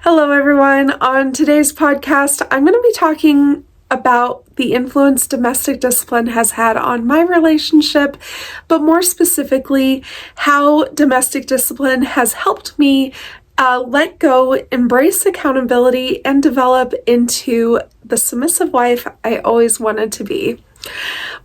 Hello, everyone. On today's podcast, I'm going to be talking about the influence domestic discipline has had on my relationship, but more specifically, how domestic discipline has helped me let go, embrace accountability, and develop into the submissive wife I always wanted to be.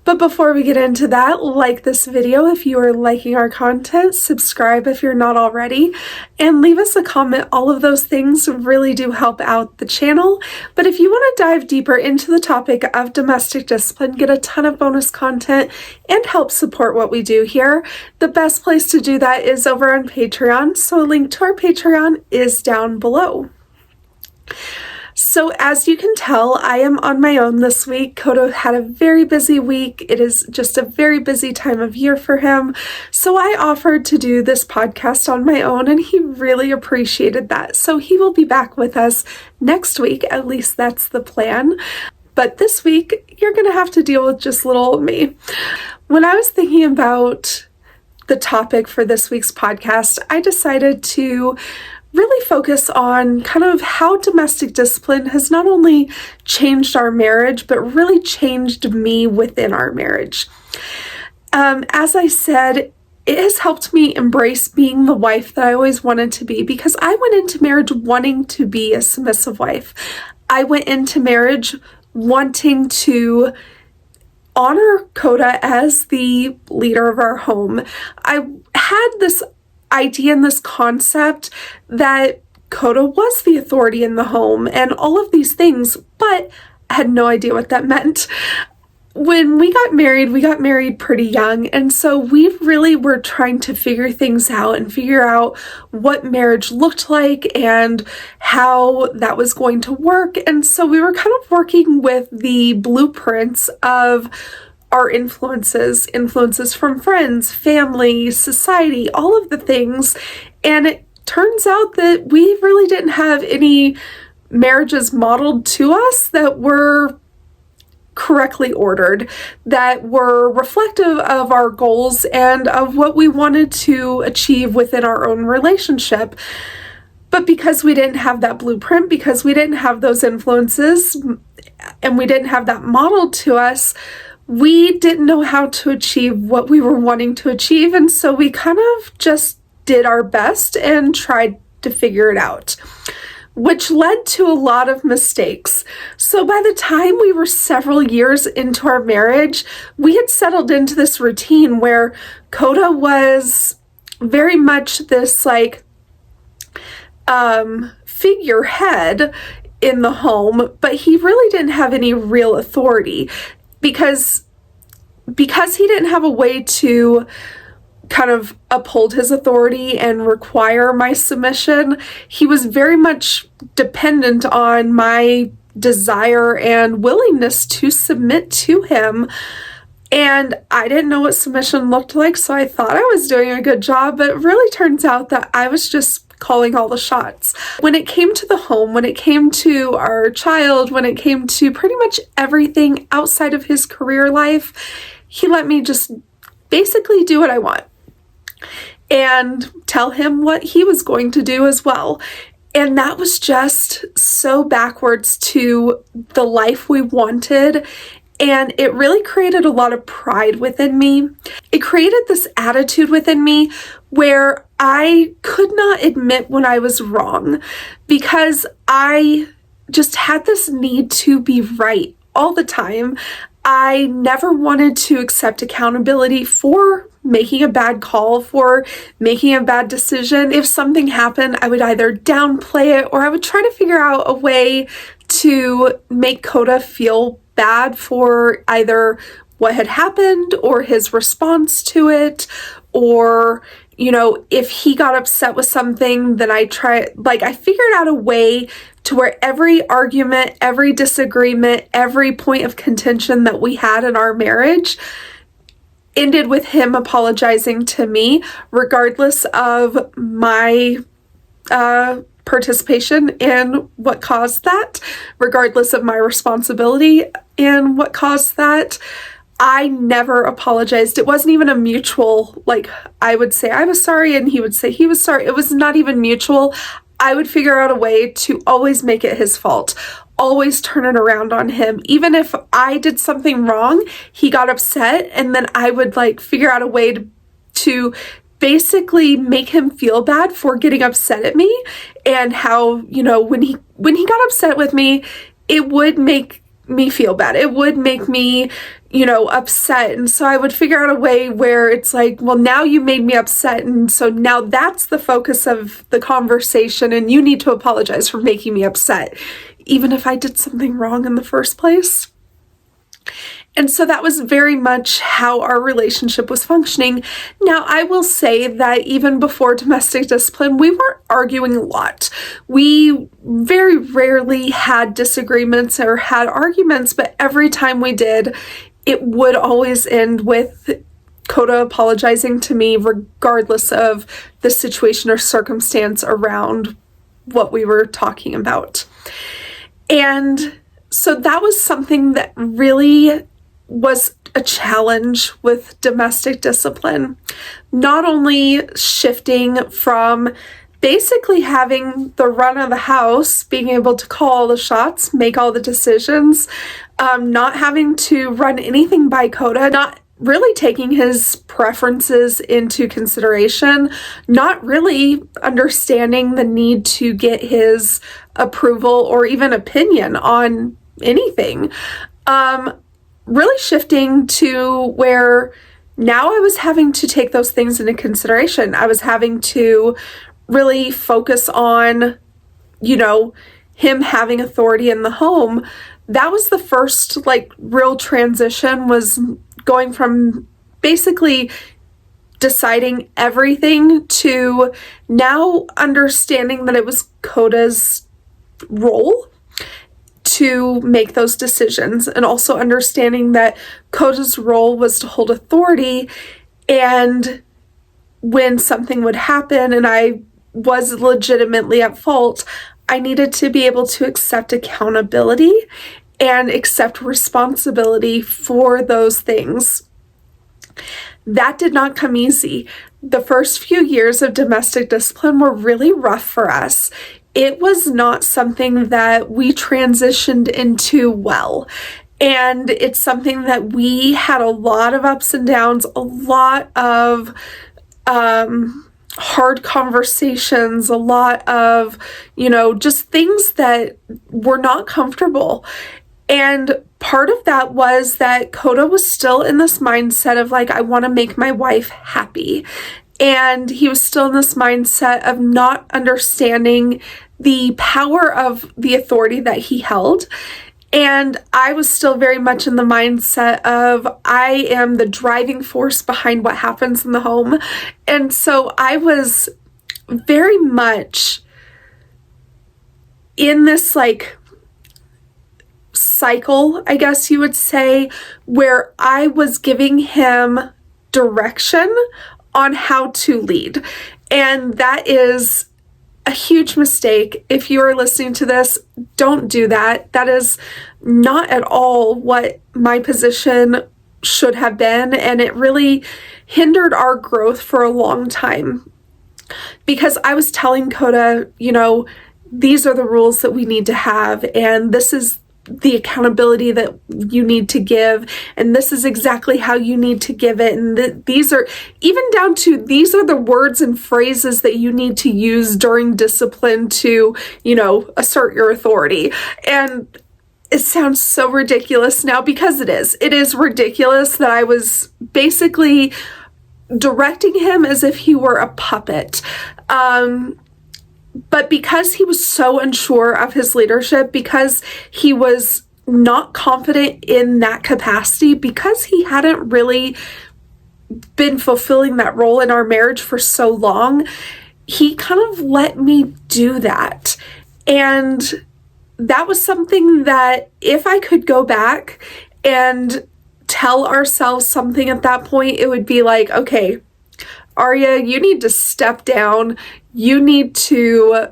But before we get into that, like this video if you are liking our content, subscribe if you're not already, and leave us a comment. All of those things really do help out the channel. But if you want to dive deeper into the topic of domestic discipline, get a ton of bonus content, and help support what we do here, the best place to do that is over on Patreon. So a link to our Patreon is down below. So as you can tell, I am on my own this week. Kodo had a very busy week. It is just a very busy time of year for him. So I offered to do this podcast on my own, and he really appreciated that. So he will be back with us next week. At least that's the plan. But this week, you're going to have to deal with just little old me. When I was thinking about the topic for this week's podcast, I decided to really focus on kind of how domestic discipline has not only changed our marriage, but really changed me within our marriage. As I said, it has helped me embrace being the wife that I always wanted to be, because I went into marriage wanting to be a submissive wife. I went into marriage wanting to honor Koda as the leader of our home. I had this idea and this concept that Koda was the authority in the home and all of these things, but I had no idea what that meant. When we got married pretty young, and so we really were trying to figure things out and figure out what marriage looked like and how that was going to work. And so we were kind of working with the blueprints of our influences from friends, family, society, all of the things. And it turns out that we really didn't have any marriages modeled to us that were correctly ordered, that were reflective of our goals and of what we wanted to achieve within our own relationship. But because we didn't have that blueprint, because we didn't have those influences, and we didn't have that modeled to us, we didn't know how to achieve what we were wanting to achieve, and so we kind of just did our best and tried to figure it out, which led to a lot of mistakes. So by the time we were several years into our marriage, we had settled into this routine where Koda was very much this figurehead in the home, but he really didn't have any real authority. Because he didn't have a way to kind of uphold his authority and require my submission, he was very much dependent on my desire and willingness to submit to him. And I didn't know what submission looked like, so I thought I was doing a good job, but it really turns out that I was just calling all the shots. When it came to the home, when it came to our child, when it came to pretty much everything outside of his career life, he let me just basically do what I want and tell him what he was going to do as well. And that was just so backwards to the life we wanted. And it really created a lot of pride within me. It created this attitude within me where I could not admit when I was wrong, because I just had this need to be right all the time. I never wanted to accept accountability for making a bad call, for making a bad decision. If something happened, I would either downplay it or I would try to figure out a way to make Koda feel bad for either what had happened or his response to it, or if he got upset with something, then I figured out a way to where every argument, every disagreement, every point of contention that we had in our marriage ended with him apologizing to me, regardless of my participation in what caused that, regardless of my responsibility in what caused that. I never apologized. It wasn't even a mutual, I would say I was sorry and he would say he was sorry. It was not even mutual. I would figure out a way to always make it his fault, always turn it around on him. Even if I did something wrong, he got upset, and then I would like figure out a way to basically make him feel bad for getting upset at me, and how, you know, when he got upset with me, it would make me feel bad. It would make me, you know, upset. And so I would figure out a way where it's like, well, now you made me upset, and so now that's the focus of the conversation, and you need to apologize for making me upset, even if I did something wrong in the first place. And so that was very much how our relationship was functioning. Now, I will say that even before domestic discipline, we weren't arguing a lot. We very rarely had disagreements or had arguments, but every time we did, it would always end with Coda apologizing to me, regardless of the situation or circumstance around what we were talking about. And so that was something that really was a challenge with domestic discipline. Not only shifting from basically having the run of the house, being able to call all the shots, make all the decisions, not having to run anything by Coda, not really taking his preferences into consideration, not really understanding the need to get his approval or even opinion on anything. Really shifting to where now I was having to take those things into consideration. I was having to really focus on, you know, him having authority in the home. That was the first like real transition, was going from basically deciding everything to now understanding that it was Coda's role to make those decisions, and also understanding that Coda's role was to hold authority, and when something would happen and I was legitimately at fault, I needed to be able to accept accountability and accept responsibility for those things. That did not come easy. The first few years of domestic discipline were really rough for us. It was not something that we transitioned into well. And it's something that we had a lot of ups and downs, a lot of hard conversations, a lot of, you know, just things that were not comfortable. And part of that was that Coda was still in this mindset of like, I want to make my wife happy. And he was still in this mindset of not understanding the power of the authority that he held. And I was still very much in the mindset of I am the driving force behind what happens in the home. And so I was very much in this like cycle, I guess you would say, where I was giving him direction on how to lead. And that is a huge mistake. If you are listening to this, don't do that. That is not at all what my position should have been. And it really hindered our growth for a long time, because I was telling Coda, you know, these are the rules that we need to have, and this is the accountability that you need to give, and this is exactly how you need to give it, and these are even down to these are the words and phrases that you need to use during discipline to, you know, assert your authority. And it sounds so ridiculous now, because it is ridiculous that I was basically directing him as if he were a puppet. But because he was so unsure of his leadership, because he was not confident in that capacity, because he hadn't really been fulfilling that role in our marriage for so long, he kind of let me do that. And that was something that if I could go back and tell ourselves something at that point, it would be like, okay, Arya, you need to step down. You need to,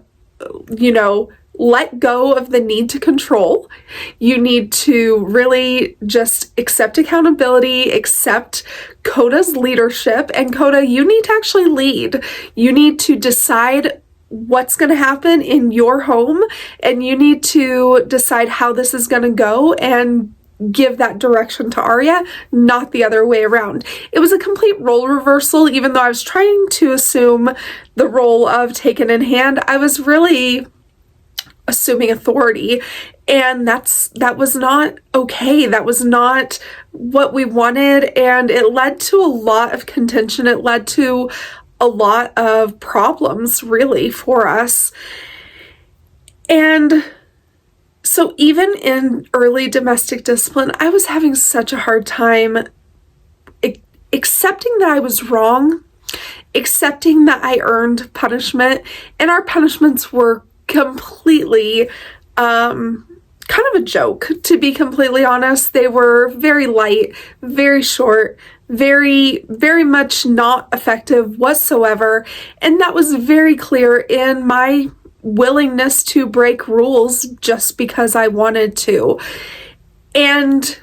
you know, let go of the need to control. You need to really just accept accountability, accept Coda's leadership. And Coda, you need to actually lead. You need to decide what's going to happen in your home, and you need to decide how this is going to go and give that direction to Arya, not the other way around. It was a complete role reversal. Even though I was trying to assume the role of taken in hand, I was really assuming authority, and that was not okay. That was not what we wanted, and it led to a lot of contention. It led to a lot of problems, really, for us. And so even in early domestic discipline, I was having such a hard time accepting that I was wrong, accepting that I earned punishment, and our punishments were completely kind of a joke, to be completely honest. They were very light, very short, very, very much not effective whatsoever, and that was very clear in my willingness to break rules just because I wanted to. And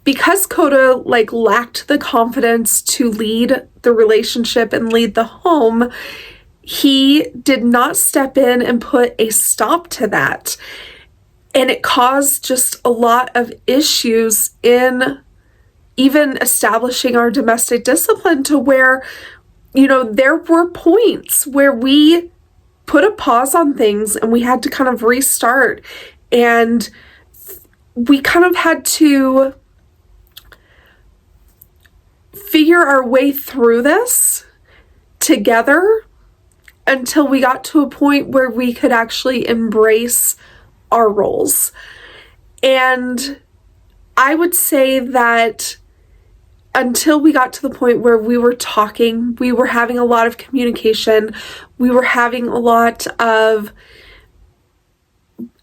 because Coda lacked the confidence to lead the relationship and lead the home, he did not step in and put a stop to that. And it caused just a lot of issues in even establishing our domestic discipline, to where, there were points where we put a pause on things and we had to kind of restart, and we kind of had to figure our way through this together until we got to a point where we could actually embrace our roles. And I would say that until we got to the point where we were talking, we were having a lot of communication, we were having a lot of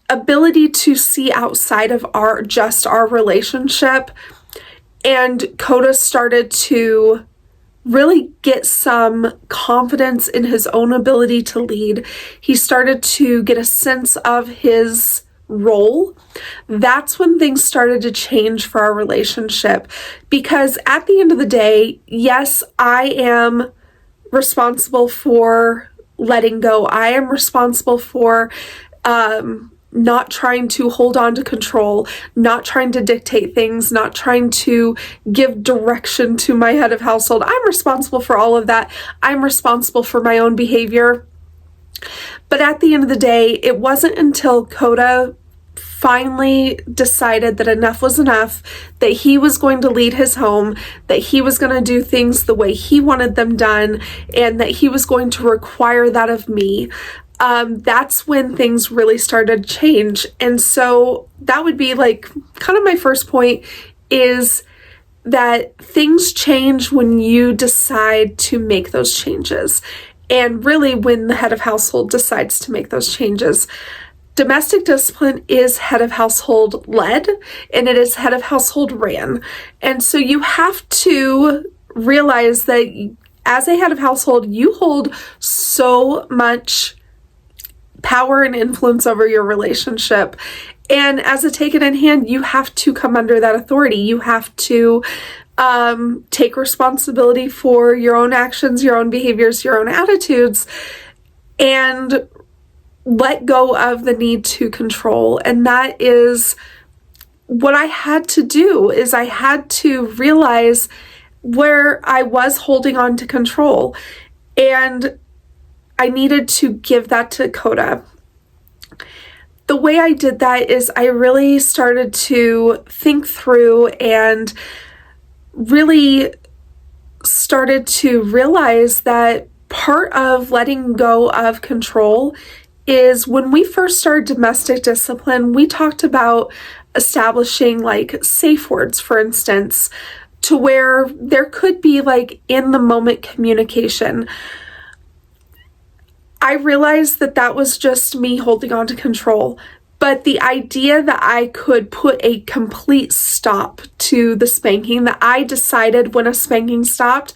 ability to see outside of our relationship, and Coda started to really get some confidence in his own ability to lead. He started to get a sense of his role. That's when things started to change for our relationship, because at the end of the day, yes, I am responsible for letting go. I am responsible for not trying to hold on to control, not trying to dictate things, not trying to give direction to my head of household. I'm responsible for all of that. I'm responsible for my own behavior. But at the end of the day, it wasn't until Coda finally decided that enough was enough, that he was going to lead his home, that he was going to do things the way he wanted them done, and that he was going to require that of me. That's when things really started to change. And so that would be kind of my first point, is that things change when you decide to make those changes. And really when the head of household decides to make those changes. Domestic discipline is head of household led, and it is head of household ran. And so you have to realize that as a head of household, you hold so much power and influence over your relationship. And as a take it in hand, you have to come under that authority. You have to take responsibility for your own actions, your own behaviors, your own attitudes, and let go of the need to control. And that is what I had to do, is I had to realize where I was holding on to control, and I needed to give that to Coda. The way I did that is I really started to think through and really started to realize that part of letting go of control is, when we first started domestic discipline, we talked about establishing safe words, for instance, to where there could be in the moment communication. I realized that that was just me holding on to control, but the idea that I could put a complete stop to the spanking, that I decided when a spanking stopped,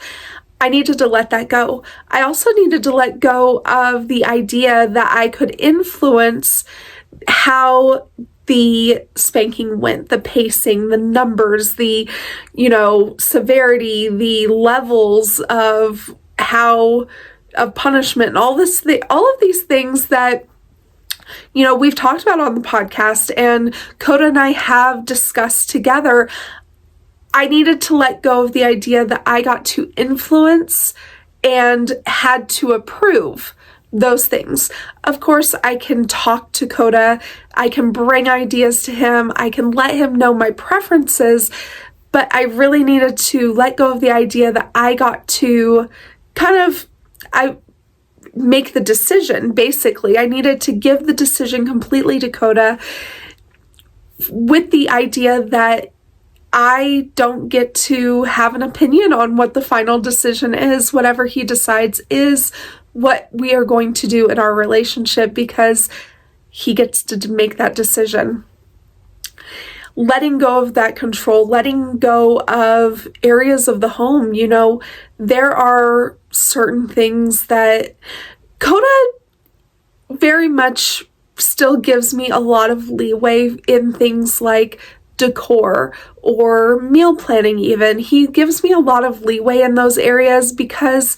I needed to let that go. I also needed to let go of the idea that I could influence how the spanking went, the pacing, the numbers, the, severity, the levels of how of punishment and all of these things that, we've talked about on the podcast and Coda and I have discussed together. I needed to let go of the idea that I got to influence and had to approve those things. Of course, I can talk to Coda, I can bring ideas to him, I can let him know my preferences, but I really needed to let go of the idea that I got to I make the decision, basically. I needed to give the decision completely to Coda with the idea that I don't get to have an opinion on what the final decision is. Whatever he decides is what we are going to do in our relationship, because he gets to make that decision. Letting go of that control, letting go of areas of the home. There are certain things that Coda very much still gives me a lot of leeway in, things like decor or meal planning even. He gives me a lot of leeway in those areas because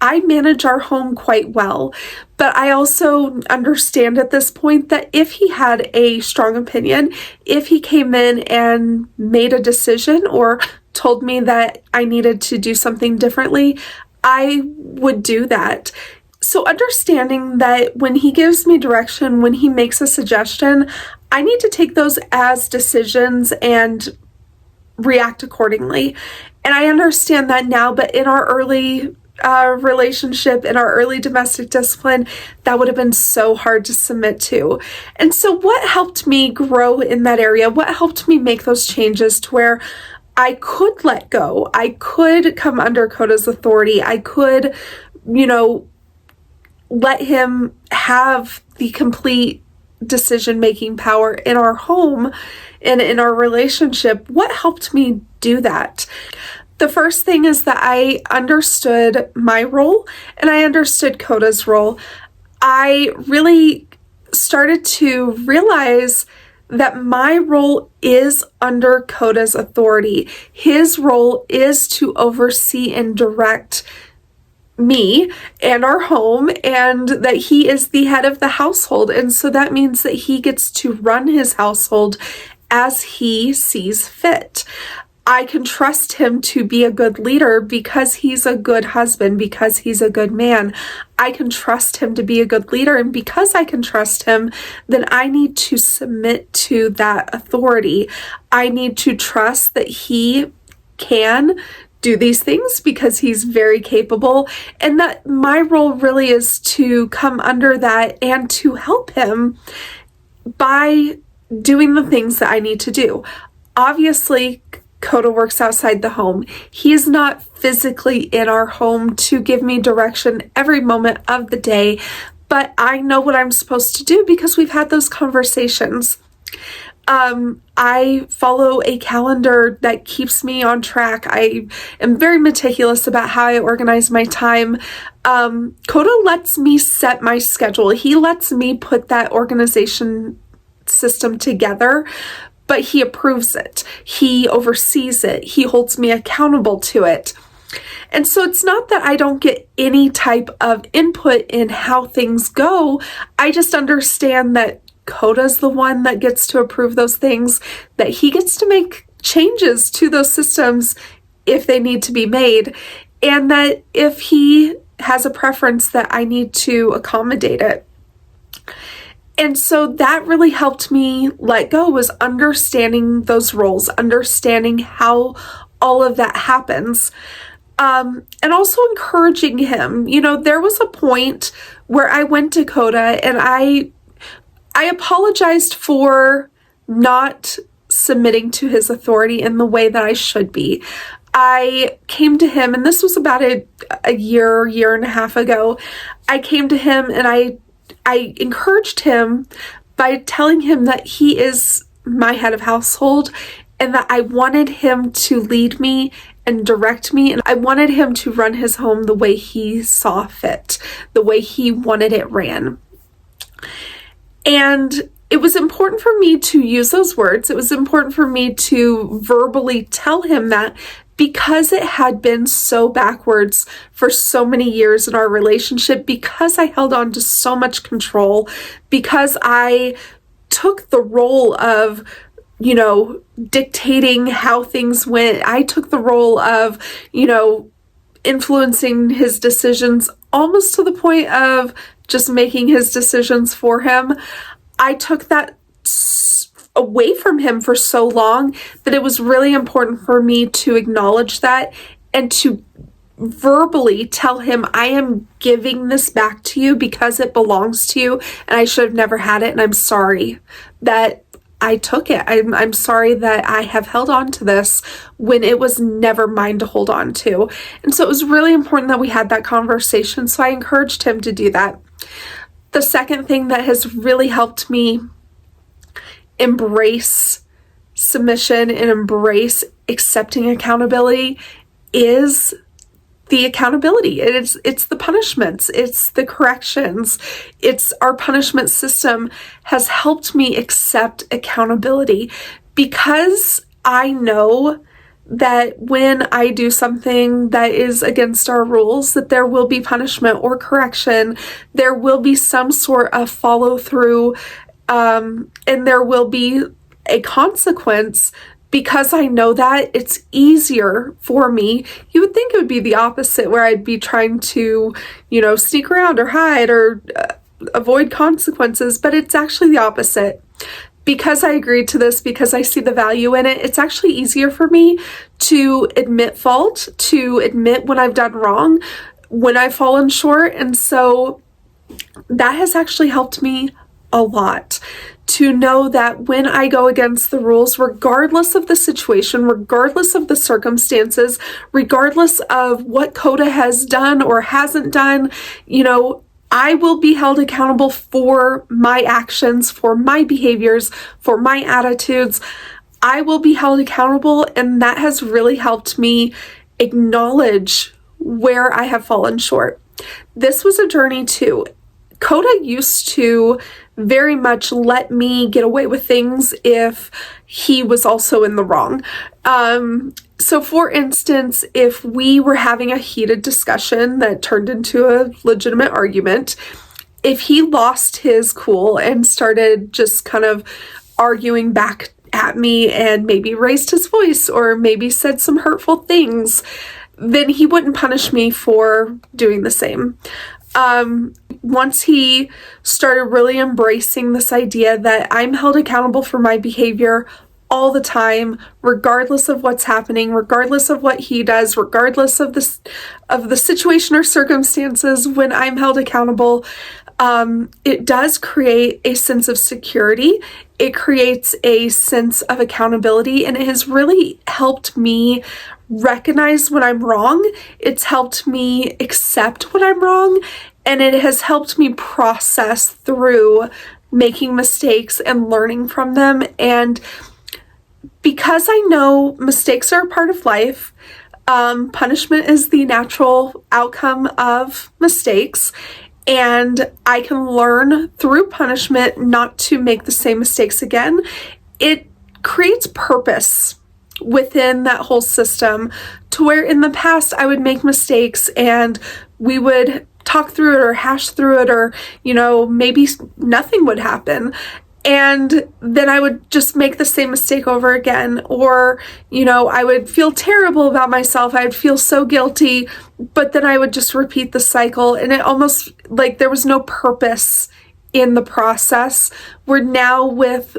I manage our home quite well. But I also understand at this point that if he had a strong opinion, if he came in and made a decision or told me that I needed to do something differently, I would do that. So understanding that when he gives me direction, when he makes a suggestion, I need to take those as decisions and react accordingly. And I understand that now, but in our early relationship, in our early domestic discipline, that would have been so hard to submit to. And so what helped me grow in that area? What helped me make those changes to where I could let go? I could come under Coda's authority. I could, let him have the complete decision-making power in our home and in our relationship. What helped me do that? The first thing is that I understood my role and I understood Coda's role. I really started to realize that my role is under Coda's authority. His role is to oversee and direct me and our home, and that he is the head of the household. And so that means that he gets to run his household as he sees fit. I can trust him to be a good leader because he's a good husband, because he's a good man. I can trust him to be a good leader, and because I can trust him, then I need to submit to that authority. I need to trust that he can do these things because he's very capable, and that my role really is to come under that and to help him by doing the things that I need to do. Obviously, Coda works outside the home. He is not physically in our home to give me direction every moment of the day, but I know what I'm supposed to do because we've had those conversations. I follow a calendar that keeps me on track. I am very meticulous about how I organize my time. Coda lets me set my schedule. He lets me put that organization system together, but he approves it. He oversees it. He holds me accountable to it. And so it's not that I don't get any type of input in how things go. I just understand that Coda's the one that gets to approve those things, that he gets to make changes to those systems if they need to be made, and that if he has a preference, that I need to accommodate it. And so that really helped me let go, was understanding those roles, understanding how all of that happens, and also encouraging him. There was a point where I went to Coda and I apologized for not submitting to his authority in the way that I should be. I came to him, and this was about a year and a half ago. I came to him and I encouraged him by telling him that he is my head of household and that I wanted him to lead me and direct me, and I wanted him to run his home the way he saw fit, the way he wanted it ran. And it was important for me to use those words. It was important for me to verbally tell him that, because it had been so backwards for so many years in our relationship, because I held on to so much control, because I took the role of, dictating how things went. I took the role of, influencing his decisions almost to the point of just making his decisions for him. I took that away from him for so long that it was really important for me to acknowledge that and to verbally tell him, I am giving this back to you because it belongs to you and I should have never had it, and I'm sorry that I took it. I'm sorry that I have held on to this when it was never mine to hold on to. And so it was really important that we had that conversation, so I encouraged him to do that. The second thing that has really helped me embrace submission and embrace accepting accountability is the accountability. It's the punishments, it's the corrections, it's our punishment system has helped me accept accountability, because I know that when I do something that is against our rules, that there will be punishment or correction, there will be some sort of follow through, and there will be a consequence. Because I know that, it's easier for me. You would think it would be the opposite, where I'd be trying to, sneak around or hide or avoid consequences, but it's actually the opposite. Because I agreed to this, because I see the value in it, it's actually easier for me to admit fault, to admit when I've done wrong, when I've fallen short. And so that has actually helped me a lot, to know that when I go against the rules, regardless of the situation, regardless of the circumstances, regardless of what Coda has done or hasn't done, I will be held accountable for my actions, for my behaviors, for my attitudes. I will be held accountable, and that has really helped me acknowledge where I have fallen short. This was a journey too. Coda used to very much let me get away with things if he was also in the wrong. So for instance, if we were having a heated discussion that turned into a legitimate argument, if he lost his cool and started just kind of arguing back at me and maybe raised his voice or maybe said some hurtful things, then he wouldn't punish me for doing the same. Once he started really embracing this idea that I'm held accountable for my behavior all the time, regardless of what's happening, regardless of what he does, regardless of the situation or circumstances, when I'm held accountable, it does create a sense of security. It creates a sense of accountability, and it has really helped me recognize when I'm wrong. It's helped me accept when I'm wrong, and it has helped me process through making mistakes and learning from them. And because I know mistakes are a part of life, punishment is the natural outcome of mistakes, and I can learn through punishment not to make the same mistakes again. It creates purpose within that whole system, to where in the past I would make mistakes and we would talk through it or hash through it, or maybe nothing would happen, and then I would just make the same mistake over again, or I would feel terrible about myself. I'd feel so guilty, but then I would just repeat the cycle, and it almost like there was no purpose in the process. Where now with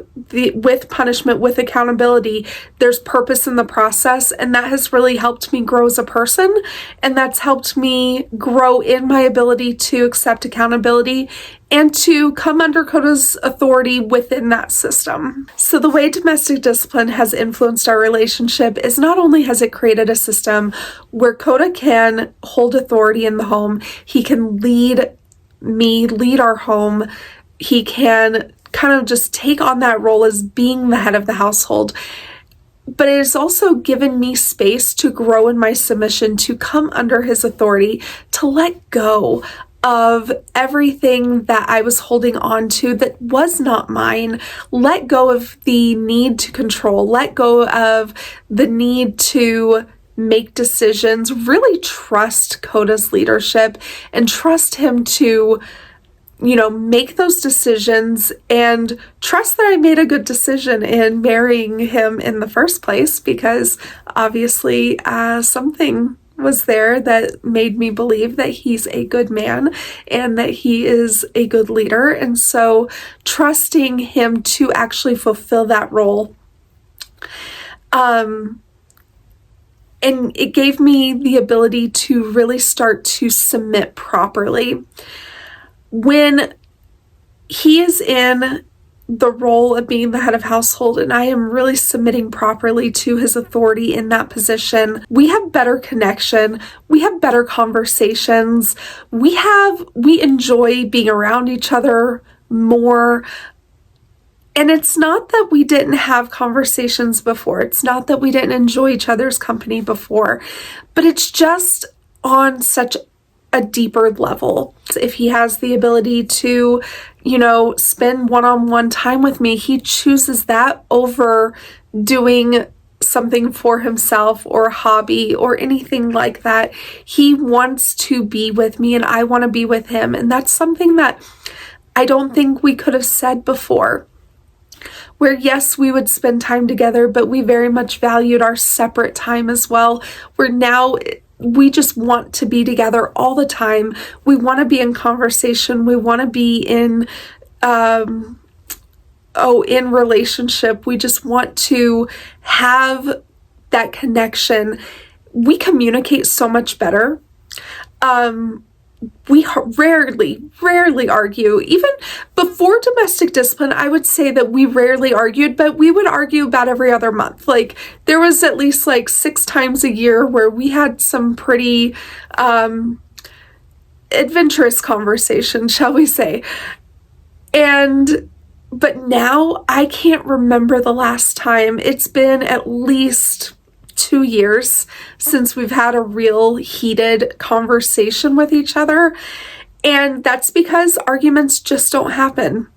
punishment, with accountability, there's purpose in the process, and that has really helped me grow as a person, and that's helped me grow in my ability to accept accountability and to come under Coda's authority within that system. So the way domestic discipline has influenced our relationship is, not only has it created a system where Coda can hold authority in the home, he can lead our home, he can kind of just take on that role as being the head of the household, but it has also given me space to grow in my submission, to come under his authority, to let go of everything that I was holding on to that was not mine, let go of the need to control, let go of the need to make decisions, really trust Coda's leadership and trust him to, make those decisions, and trust that I made a good decision in marrying him in the first place, because obviously something was there that made me believe that he's a good man and that he is a good leader. And so trusting him to actually fulfill that role. And it gave me the ability to really start to submit properly. When he is in the role of being the head of household and I am really submitting properly to his authority in that position, we have better connection, we have better conversations, we enjoy being around each other more. And it's not that we didn't have conversations before, it's not that we didn't enjoy each other's company before, but it's just on such a deeper level. If he has the ability to, spend one-on-one time with me, he chooses that over doing something for himself or a hobby or anything like that. He wants to be with me and I want to be with him. And that's something that I don't think we could have said before. Where yes, we would spend time together, but we very much valued our separate time as well. Where now we just want to be together all the time. We want to be in conversation. We want to be in relationship. We just want to have that connection. We communicate so much better. We rarely argue. Even before domestic discipline, I would say that we rarely argued, but we would argue about every other month. Like, there was at least 6 times a year where we had some pretty adventurous conversation, shall we say. But now I can't remember the last time. It's been at least 2 years since we've had a real heated conversation with each other. And that's because arguments just don't happen.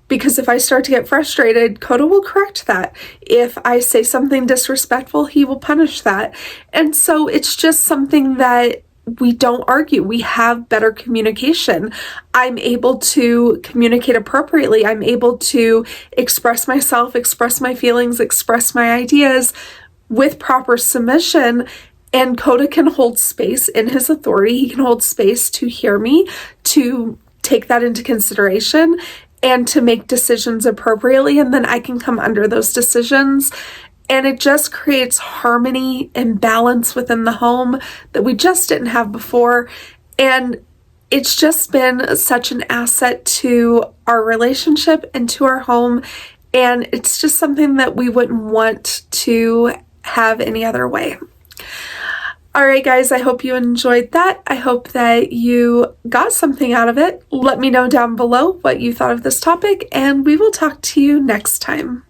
Because if I start to get frustrated, Coda will correct that. If I say something disrespectful, he will punish that. And so it's just something that we don't argue. We have better communication. I'm able to communicate appropriately. I'm able to express myself, express my feelings, express my ideas with proper submission. And Coda can hold space in his authority. He can hold space to hear me, to take that into consideration, and to make decisions appropriately. And then I can come under those decisions. And it just creates harmony and balance within the home that we just didn't have before. And it's just been such an asset to our relationship and to our home. And it's just something that we wouldn't want to have any other way. All right, guys, I hope you enjoyed that. I hope that you got something out of it. Let me know down below what you thought of this topic, and we will talk to you next time.